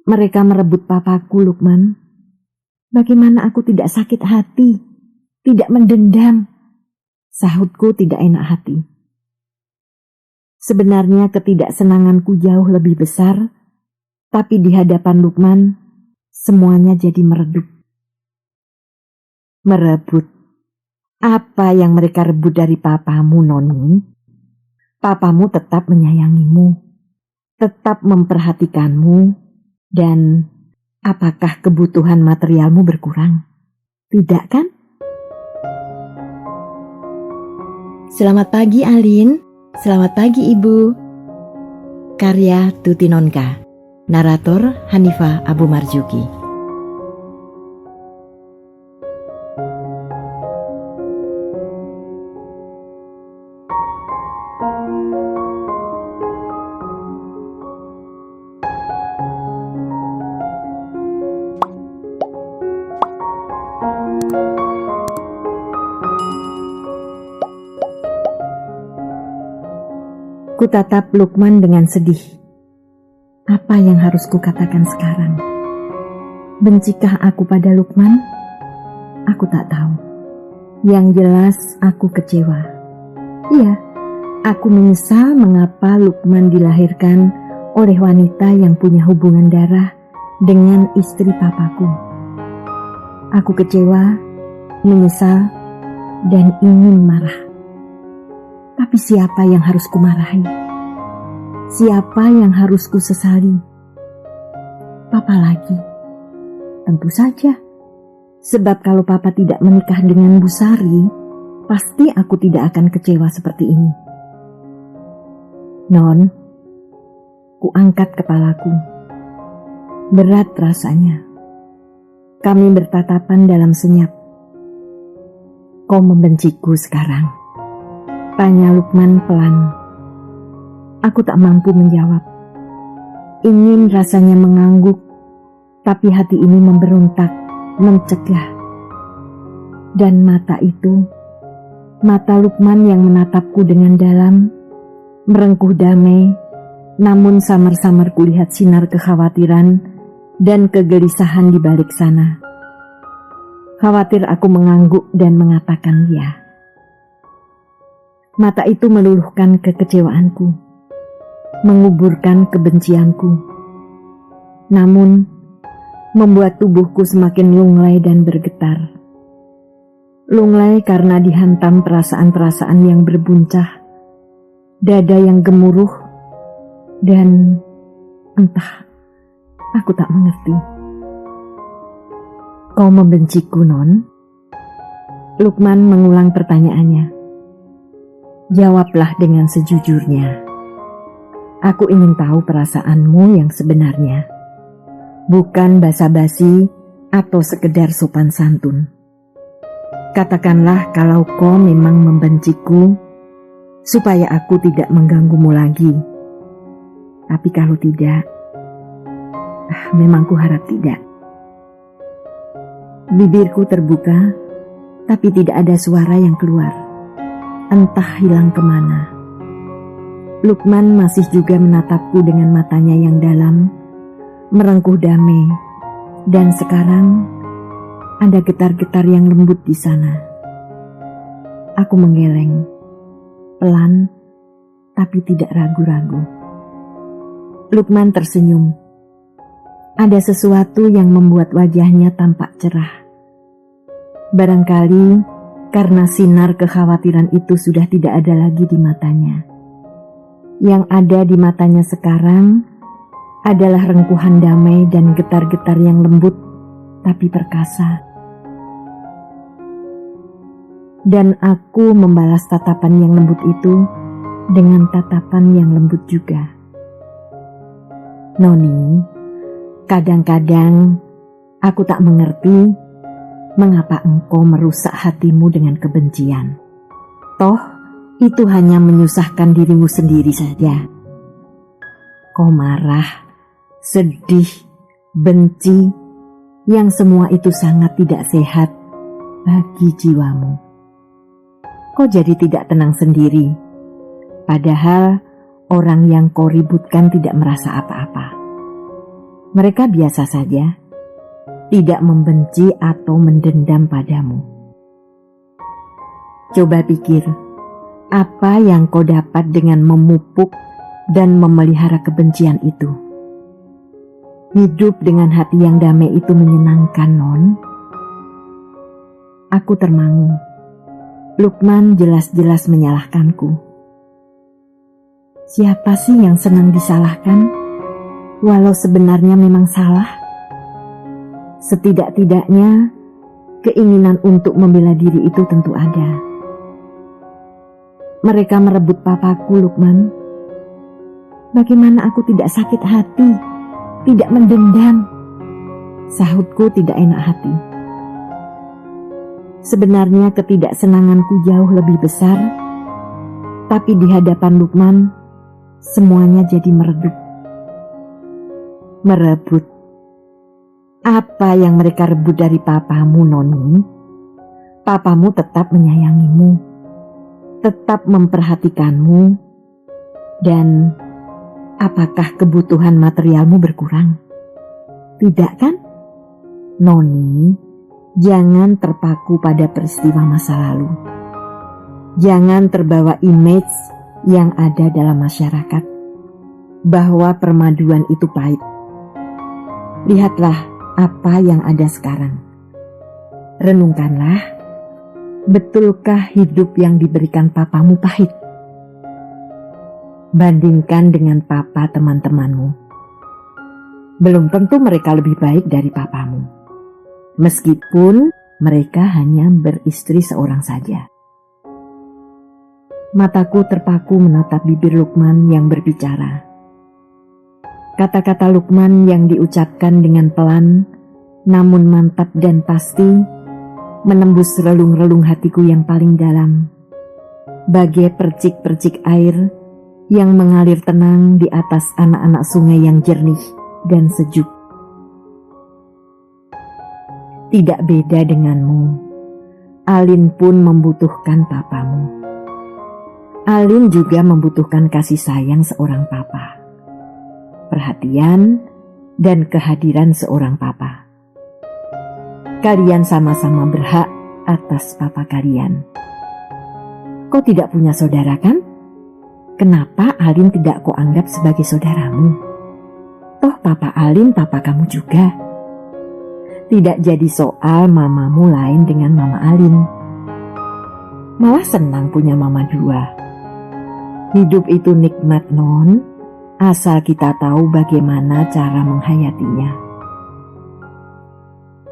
Mereka merebut papaku, Lukman. Bagaimana aku tidak sakit hati, tidak mendendam? Sahutku tidak enak hati. Sebenarnya ketidaksenanganku jauh lebih besar, tapi di hadapan Lukman, semuanya jadi meredup. Merebut? Apa yang mereka rebut dari papamu, Noni? Papamu tetap menyayangimu, tetap memperhatikanmu, dan apakah kebutuhan materialmu berkurang? Tidak kan? Selamat pagi, Alin. Selamat pagi, Ibu. Karya Tuti Nonka. Narator Hanifah Abu Marzuki. Kutatap Lukman dengan sedih. Apa yang harus kukatakan sekarang? Bencikah aku pada Lukman? Aku tak tahu. Yang jelas aku kecewa. Iya, aku menyesal mengapa Lukman dilahirkan oleh wanita yang punya hubungan darah dengan istri papaku. Aku kecewa, menyesal, dan ingin marah. Tapi siapa yang harus kumarahi? Siapa yang harus kusesali? Papa lagi? Tentu saja. Sebab kalau papa tidak menikah dengan Bu Sari, pasti aku tidak akan kecewa seperti ini. Non, kuangkat kepalaku. Berat rasanya. Kami bertatapan dalam senyap. Kau membenciku sekarang? Tanya Lukman pelan. Aku tak mampu menjawab. Ingin rasanya mengangguk, tapi hati ini memberontak, mencegah. Dan mata itu, mata Lukman yang menatapku dengan dalam, merengkuh damai, namun samar-samar kulihat sinar kekhawatiran dan kegelisahan di balik sana. Khawatir aku mengangguk dan mengatakan ya. Mata itu meluluhkan kekecewaanku, menguburkan kebencianku, namun membuat tubuhku semakin lunglai dan bergetar. Lunglai karena dihantam perasaan-perasaan yang berbuncah, dada yang gemuruh, dan entah, aku tak mengerti. Kau membenciku, Non? Lukman mengulang pertanyaannya. Jawablah dengan sejujurnya. Aku ingin tahu perasaanmu yang sebenarnya. Bukan basa-basi atau sekedar sopan santun. Katakanlah kalau kau memang membenciku, supaya aku tidak mengganggumu lagi. Tapi kalau tidak, memang kuharap tidak. Bibirku terbuka, tapi tidak ada suara yang keluar. Entah hilang kemana. Lukman masih juga menatapku dengan matanya yang dalam, merengkuh damai, dan sekarang ada getar-getar yang lembut di sana. Aku menggeleng, pelan, tapi tidak ragu-ragu. Lukman tersenyum. Ada sesuatu yang membuat wajahnya tampak cerah. Barangkali karena sinar kekhawatiran itu sudah tidak ada lagi di matanya. Yang ada di matanya sekarang adalah rengkuhan damai dan getar-getar yang lembut tapi perkasa. Dan aku membalas tatapan yang lembut itu dengan tatapan yang lembut juga. Noni, kadang-kadang aku tak mengerti mengapa engkau merusak hatimu dengan kebencian. Toh, itu hanya menyusahkan dirimu sendiri saja. Kau marah, sedih, benci, yang semua itu sangat tidak sehat bagi jiwamu. Kau jadi tidak tenang sendiri, padahal orang yang kau ributkan tidak merasa apa-apa. Mereka biasa saja, tidak membenci atau mendendam padamu. Coba pikir, apa yang kau dapat dengan memupuk dan memelihara kebencian itu? Hidup dengan hati yang damai itu menyenangkan, Non. Aku termangu. Lukman jelas-jelas menyalahkanku. Siapa sih yang senang disalahkan, walau sebenarnya memang salah? Setidak-tidaknya, keinginan untuk membela diri itu tentu ada. Mereka merebut papaku, Lukman. Bagaimana aku tidak sakit hati, tidak mendendam? Sahutku tidak enak hati. Sebenarnya ketidaksenanganku jauh lebih besar, tapi di hadapan Lukman, semuanya jadi meredup. Merebut. Apa yang mereka rebut dari papamu, Noni? Papamu tetap menyayangimu, tetap memperhatikanmu, dan apakah kebutuhan materialmu berkurang? Tidak kan? Noni, jangan terpaku pada peristiwa masa lalu. Jangan terbawa image yang ada dalam masyarakat bahwa permaduan itu pahit. Lihatlah apa yang ada sekarang. Renungkanlah, betulkah hidup yang diberikan papamu pahit? Bandingkan dengan papa teman-temanmu. Belum tentu mereka lebih baik dari papamu. Meskipun mereka hanya beristri seorang saja. Mataku terpaku menatap bibir Lukman yang berbicara. Kata-kata Lukman yang diucapkan dengan pelan, namun mantap dan pasti, menembus relung-relung hatiku yang paling dalam. Bagai percik-percik air yang mengalir tenang di atas anak-anak sungai yang jernih dan sejuk. Tidak beda denganmu, Alin pun membutuhkan papamu. Alin juga membutuhkan kasih sayang seorang papa, perhatian dan kehadiran seorang papa. Kalian sama-sama berhak atas papa kalian. Kau tidak punya saudara kan? Kenapa Alin tidak kau anggap sebagai saudaramu? Toh papa Alin papa kamu juga. Tidak jadi soal mamamu lain dengan mama Alin. Malah senang punya mama dua. Hidup itu nikmat, Non, asal kita tahu bagaimana cara menghayatinya.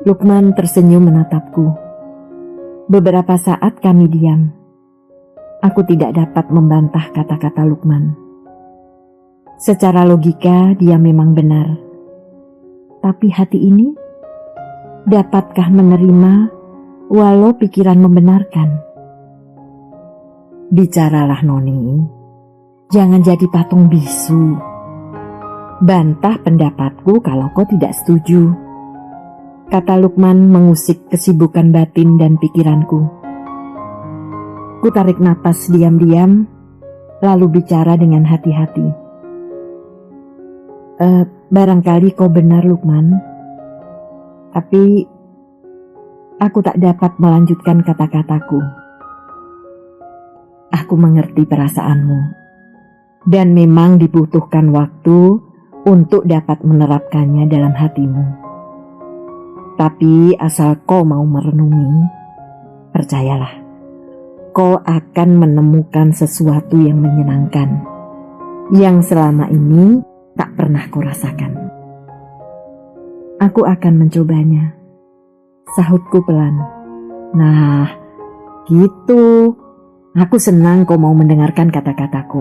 Lukman tersenyum menatapku. Beberapa saat kami diam. Aku tidak dapat membantah kata-kata Lukman. Secara logika dia memang benar. Tapi hati ini, dapatkah menerima walau pikiran membenarkan? Bicaralah, Noni. Jangan jadi patung bisu. Bantah pendapatku kalau kau tidak setuju. Kata Lukman mengusik kesibukan batin dan pikiranku. Ku tarik napas diam-diam, lalu bicara dengan hati-hati. Barangkali kau benar, Lukman. Tapi aku tak dapat melanjutkan kata-kataku. Aku mengerti perasaanmu, dan memang dibutuhkan waktu untuk dapat menerapkannya dalam hatimu. Tapi asal kau mau merenungi, percayalah, kau akan menemukan sesuatu yang menyenangkan, yang selama ini tak pernah kau rasakan. Aku akan mencobanya, sahutku pelan. Nah, gitu. Aku senang kau mau mendengarkan kata-kataku.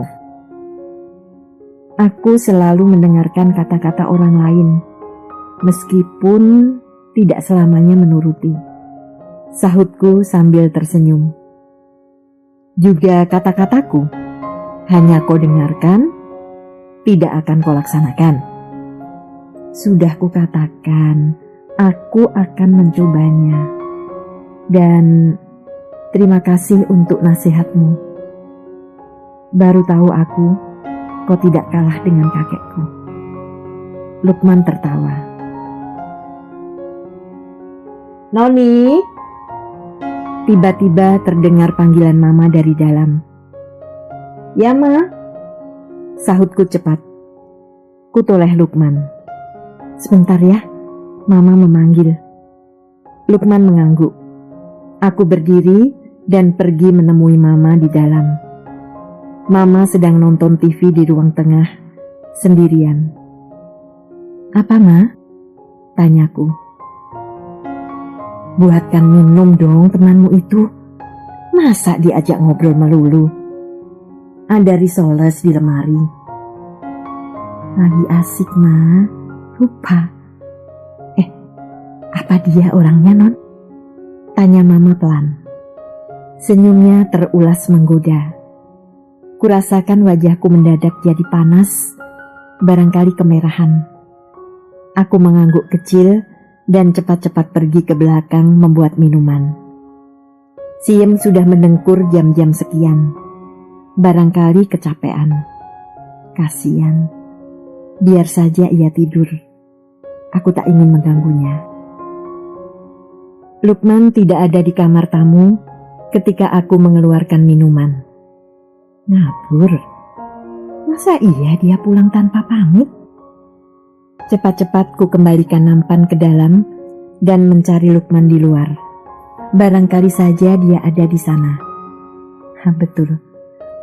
Aku selalu mendengarkan kata-kata orang lain, meskipun tidak selamanya menuruti. Sahutku sambil tersenyum. Juga kata-kataku, hanya kau dengarkan, tidak akan kau laksanakan. Sudah kukatakan, aku akan mencobanya. Dan terima kasih untuk nasihatmu. Baru tahu aku, kau tidak kalah dengan kakekku. Lukman tertawa. "Noni!" Tiba-tiba terdengar panggilan Mama dari dalam. "Ya, Ma," sahutku cepat. Kutoleh Lukman. "Sebentar ya, Mama memanggil." Lukman mengangguk. Aku berdiri dan pergi menemui Mama di dalam. Mama sedang nonton TV di ruang tengah, sendirian. "Apa, Ma?" tanyaku. "Buatkan minum dong temanmu itu. Masa diajak ngobrol melulu? Ada risoles di lemari." "Lagi asik, Ma. Lupa." "Apa dia orangnya, Non?" tanya Mama pelan. Senyumnya terulas menggoda. Kurasakan wajahku mendadak jadi panas, barangkali kemerahan. Aku mengangguk kecil dan cepat-cepat pergi ke belakang membuat minuman. Siem sudah mendengkur jam-jam sekian. Barangkali kecapean. Kasian. Biar saja ia tidur. Aku tak ingin mengganggunya. Lukman tidak ada di kamar tamu ketika aku mengeluarkan minuman. Ngabur. Masa iya dia pulang tanpa pamit? Cepat-cepat ku kembalikan nampan ke dalam dan mencari Lukman di luar. Barangkali saja dia ada di sana. Betul.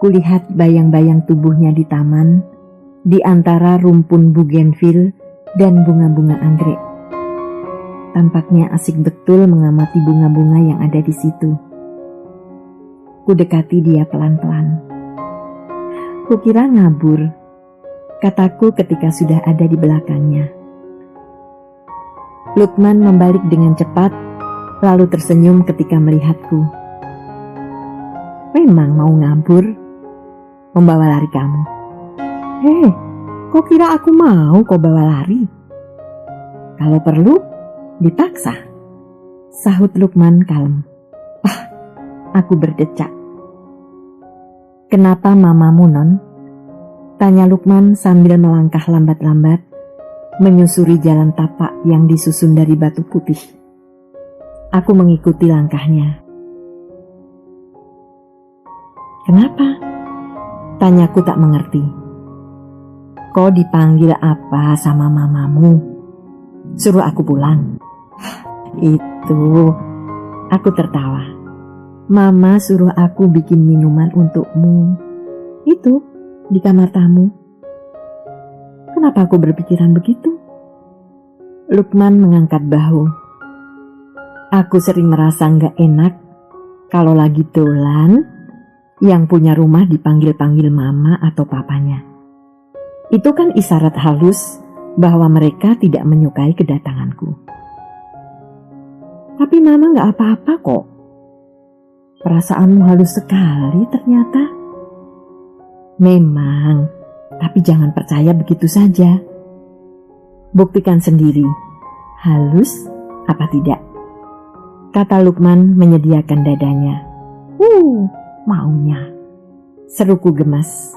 Kulihat bayang-bayang tubuhnya di taman, di antara rumpun bugenvil dan bunga-bunga anggrek. Tampaknya asik betul mengamati bunga-bunga yang ada di situ. Kudekati dia pelan-pelan. Kukira ngabur, kataku ketika sudah ada di belakangnya. Lukman membalik dengan cepat, lalu tersenyum ketika melihatku. "Memang mau ngabur? Membawa lari kamu?" Kok kira aku mau kau bawa lari? Kalau perlu, dipaksa, sahut Lukman kalem. Aku berdecak. "Kenapa mamamu, Non?" tanya Lukman sambil melangkah lambat-lambat, menyusuri jalan tapak yang disusun dari batu putih. Aku mengikuti langkahnya. "Kenapa?" tanyaku tak mengerti. "Kau dipanggil apa sama mamamu? Suruh aku pulang?" "Itu," aku tertawa. "Mama suruh aku bikin minuman untukmu. Itu, di kamar tamu." Kenapa aku berpikiran begitu? Lukman mengangkat bahu. Aku sering merasa gak enak kalau lagi dolan, yang punya rumah dipanggil-panggil mama atau papanya. Itu kan isyarat halus bahwa mereka tidak menyukai kedatanganku. Tapi mama gak apa-apa kok. Perasaanmu halus sekali ternyata. Memang, tapi jangan percaya begitu saja. Buktikan sendiri, halus apa tidak? Kata Lukman menyediakan dadanya. Maunya, seruku gemas.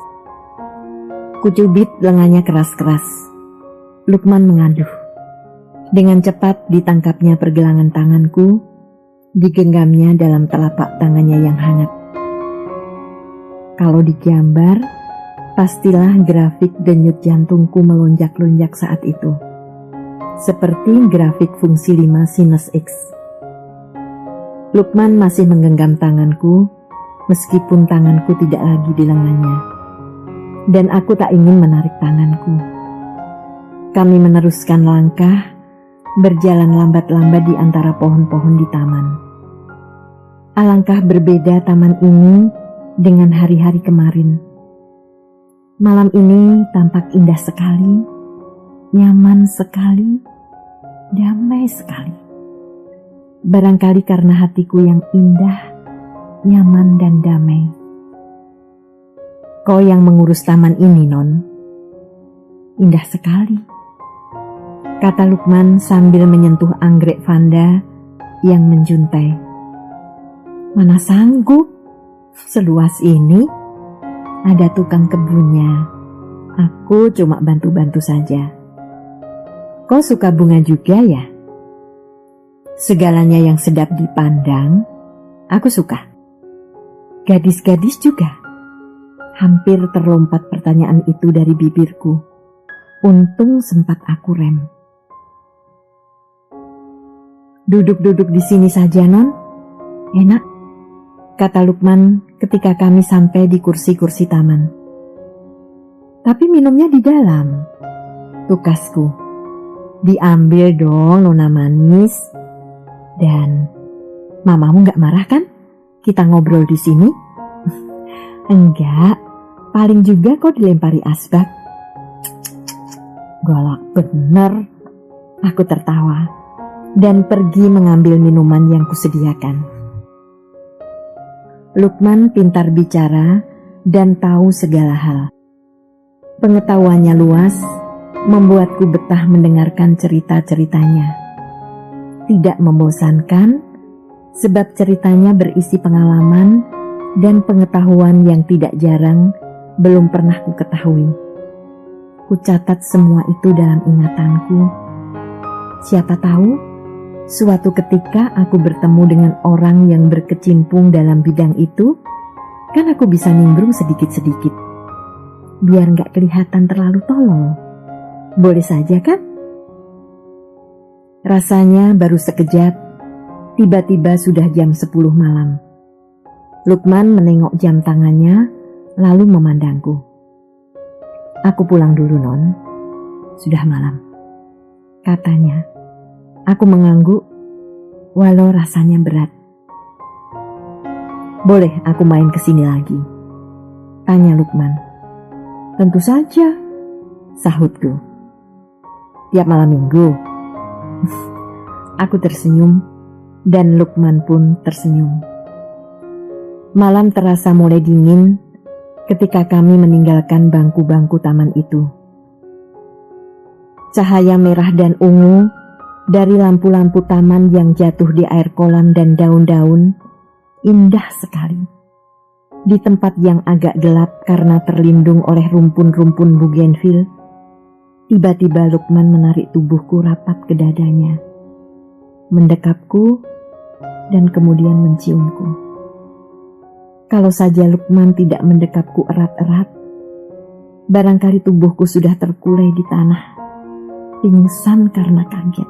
Kucubit lengannya keras-keras. Lukman mengaduh. Dengan cepat ditangkapnya pergelangan tanganku, digenggamnya dalam telapak tangannya yang hangat. Kalau digambar, pastilah grafik denyut jantungku melonjak-lonjak saat itu. Seperti grafik fungsi 5 sinus X. Lukman masih menggenggam tanganku, meskipun tanganku tidak lagi di lengannya. Dan aku tak ingin menarik tanganku. Kami meneruskan langkah, berjalan lambat-lambat di antara pohon-pohon di taman. Alangkah berbeda taman ini dengan hari-hari kemarin. Malam ini tampak indah sekali, nyaman sekali, damai sekali. Barangkali karena hatiku yang indah, nyaman dan damai. Kau yang mengurus taman ini, Non. Indah sekali, kata Lukman sambil menyentuh anggrek vanda yang menjuntai. Mana sanggup, seluas ini. Ada tukang kebunnya. Aku cuma bantu-bantu saja. Kau suka bunga juga ya? Segalanya yang sedap dipandang, aku suka. Gadis-gadis juga. Hampir terlompat pertanyaan itu dari bibirku. Untung sempat aku rem. Duduk-duduk di sini saja, Non. Enak, kata Lukman ketika kami sampai di kursi-kursi taman. Tapi minumnya di dalam, tukasku. Diambil dong, Nona manis. Dan mamamu gak marah kan? Kita ngobrol di sini? Enggak, paling juga kau dilempari asbak. Galak bener. Aku tertawa dan pergi mengambil minuman yang kusediakan. Lukman pintar bicara dan tahu segala hal. Pengetahuannya luas, membuatku betah mendengarkan cerita-ceritanya. Tidak membosankan, sebab ceritanya berisi pengalaman dan pengetahuan yang tidak jarang belum pernah ku ketahui. Ku catat semua itu dalam ingatanku. Siapa tahu, suatu ketika aku bertemu dengan orang yang berkecimpung dalam bidang itu, kan aku bisa nimbrung sedikit-sedikit. Biar gak kelihatan terlalu tolol. Boleh saja kan? Rasanya baru sekejap, tiba-tiba sudah jam 10 malam. Lukman menengok jam tangannya, lalu memandangku. Aku pulang dulu, Non. Sudah malam, katanya. Aku mengangguk, walau rasanya berat. Boleh aku main ke sini lagi? Tanya Lukman. Tentu saja, sahutku. Tiap malam minggu? Aku tersenyum, dan Lukman pun tersenyum. Malam terasa mulai dingin ketika kami meninggalkan bangku-bangku taman itu. Cahaya merah dan ungu dari lampu-lampu taman yang jatuh di air kolam dan daun-daun indah sekali. Di tempat yang agak gelap karena terlindung oleh rumpun-rumpun bougainville, tiba-tiba Lukman menarik tubuhku rapat ke dadanya, mendekapku dan kemudian menciumku. Kalau saja Lukman tidak mendekapku erat-erat, barangkali tubuhku sudah terkulai di tanah, pingsan karena kaget.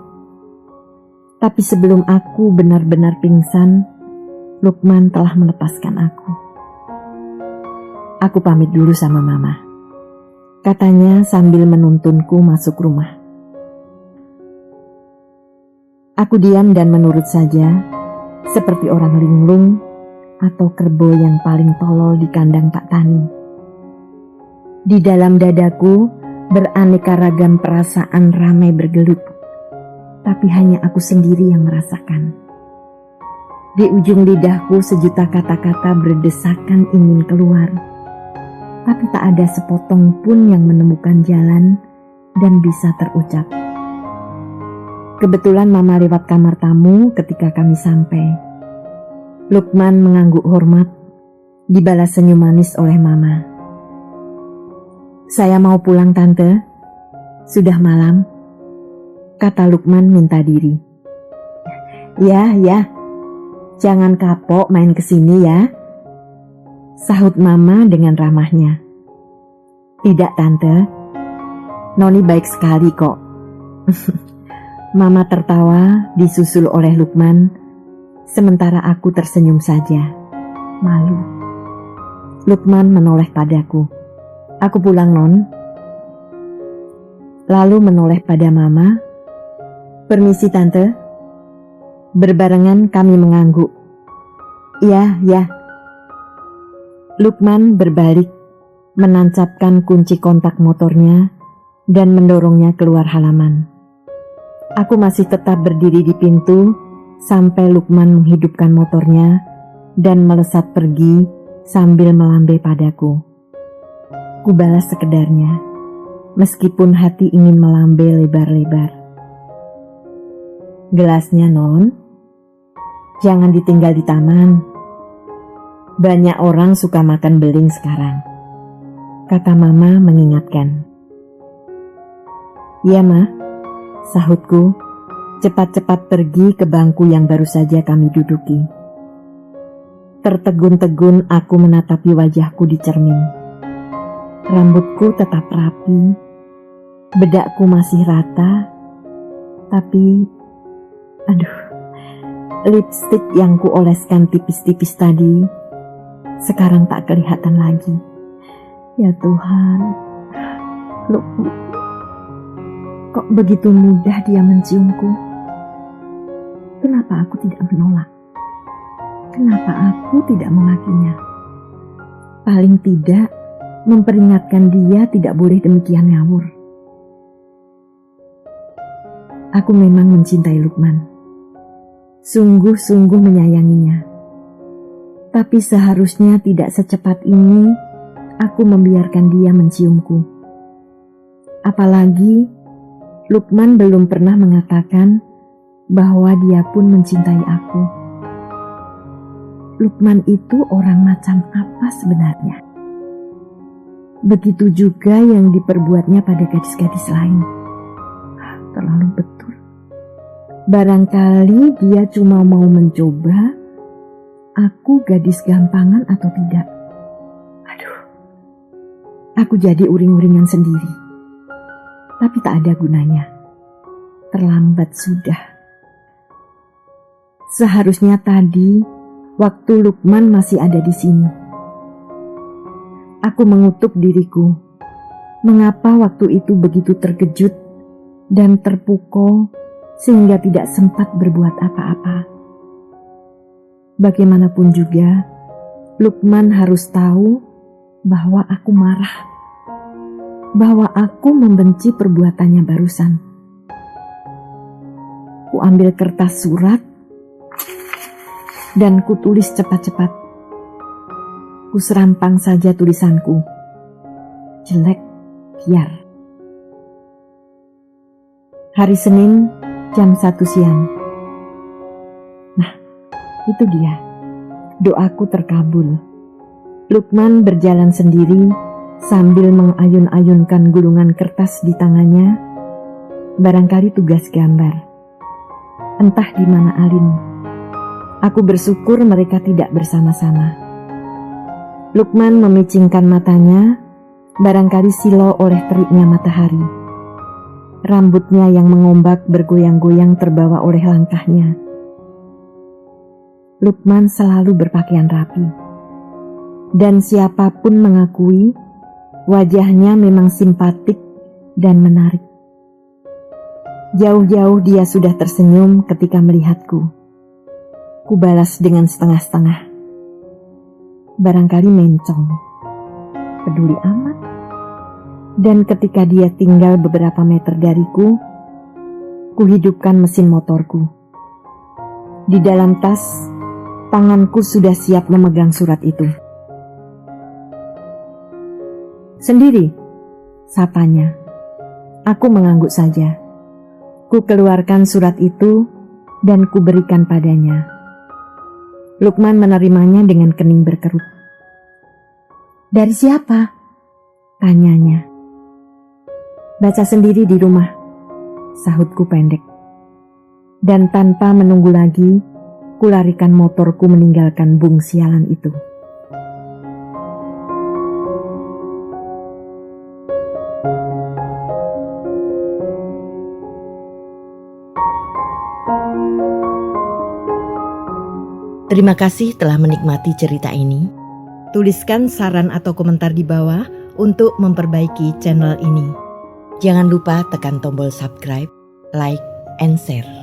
Tapi sebelum aku benar-benar pingsan, Lukman telah melepaskan aku. Aku pamit dulu sama Mama, katanya sambil menuntunku masuk rumah. Aku diam dan menurut saja, seperti orang linglung atau kerbau yang paling tolol di kandang Pak Tani. Di dalam dadaku beraneka ragam perasaan ramai bergelut, tapi hanya aku sendiri yang merasakan. Di ujung lidahku sejuta kata-kata berdesakan ingin keluar, tapi tak ada sepotong pun yang menemukan jalan dan bisa terucap. Kebetulan Mama lewat kamar tamu ketika kami sampai. Lukman mengangguk hormat, dibalas senyum manis oleh Mama. Saya mau pulang, Tante. Sudah malam, kata Lukman minta diri. Ya, jangan kapok main kesini ya, sahut Mama dengan ramahnya. Tidak, Tante. Noni baik sekali kok. Mama tertawa disusul oleh Lukman, sementara aku tersenyum saja, malu. Lukman menoleh padaku. Aku pulang, Non. Lalu menoleh pada Mama. Permisi, Tante. Berbarengan kami mengangguk. Ya. Lukman berbalik, menancapkan kunci kontak motornya dan mendorongnya keluar halaman. Aku masih tetap berdiri di pintu sampai Lukman menghidupkan motornya dan melesat pergi sambil melambai padaku. Kubalas sekedarnya, meskipun hati ingin melambai lebar-lebar. Gelasnya, Non. Jangan ditinggal di taman. Banyak orang suka makan beling sekarang, kata Mama mengingatkan. Iya, Ma. sahutku, cepat-cepat pergi ke bangku yang baru saja kami duduki. Tertegun-tegun aku menatapi wajahku di cermin. Rambutku tetap rapi, bedakku masih rata, tapi aduh, lipstik yang kuoleskan tipis-tipis tadi sekarang tak kelihatan lagi. Ya Tuhan, Lukman, kok begitu mudah dia menciumku? Kenapa aku tidak menolak? Kenapa aku tidak memakinya? Paling tidak memperingatkan dia tidak boleh demikian ngawur. Aku memang mencintai Lukman. Sungguh-sungguh menyayanginya. Tapi seharusnya tidak secepat ini aku membiarkan dia menciumku. Apalagi Lukman belum pernah mengatakan bahwa dia pun mencintai aku. Lukman itu orang macam apa sebenarnya? Begitu juga yang diperbuatnya pada gadis-gadis lain. Terlalu betul. Barangkali dia cuma mau mencoba aku gadis gampangan atau tidak. Aduh, aku jadi uring-uringan sendiri. Tapi tak ada gunanya. Terlambat sudah. Seharusnya tadi, waktu Lukman masih ada di sini. Aku mengutuk diriku. Mengapa waktu itu begitu terkejut dan terpukul sehingga tidak sempat berbuat apa-apa. Bagaimanapun juga, Lukman harus tahu bahwa aku marah, bahwa aku membenci perbuatannya barusan. Ku ambil kertas surat dan ku tulis cepat-cepat. Ku serampang saja tulisanku. Jelek, biar. Hari Senin, jam 1 siang. Nah, itu dia. Doaku terkabul. Lukman berjalan sendiri sambil mengayun-ayunkan gulungan kertas di tangannya. Barangkali tugas gambar. Entah di mana Alin. Aku bersyukur mereka tidak bersama-sama. Lukman memicingkan matanya, barangkali silau oleh teriknya matahari. Rambutnya yang mengombak bergoyang-goyang terbawa oleh langkahnya. Lukman selalu berpakaian rapi. Dan siapapun mengakui wajahnya memang simpatik dan menarik. Jauh-jauh dia sudah tersenyum ketika melihatku. Ku balas dengan setengah-setengah. Barangkali mencong. Peduli amat. Dan ketika dia tinggal beberapa meter dariku, ku hidupkan mesin motorku. Di dalam tas, tanganku sudah siap memegang surat itu. Sendiri, sapanya. Aku mengangguk saja. Ku keluarkan surat itu dan ku berikan padanya. Lukman menerimanya dengan kening berkerut. Dari siapa? Tanyanya. Baca sendiri di rumah, sahutku pendek. Dan tanpa menunggu lagi, kularikan motorku meninggalkan bung sialan itu. Terima kasih telah menikmati cerita ini. Tuliskan saran atau komentar di bawah untuk memperbaiki channel ini. Jangan lupa tekan tombol subscribe, like, and share.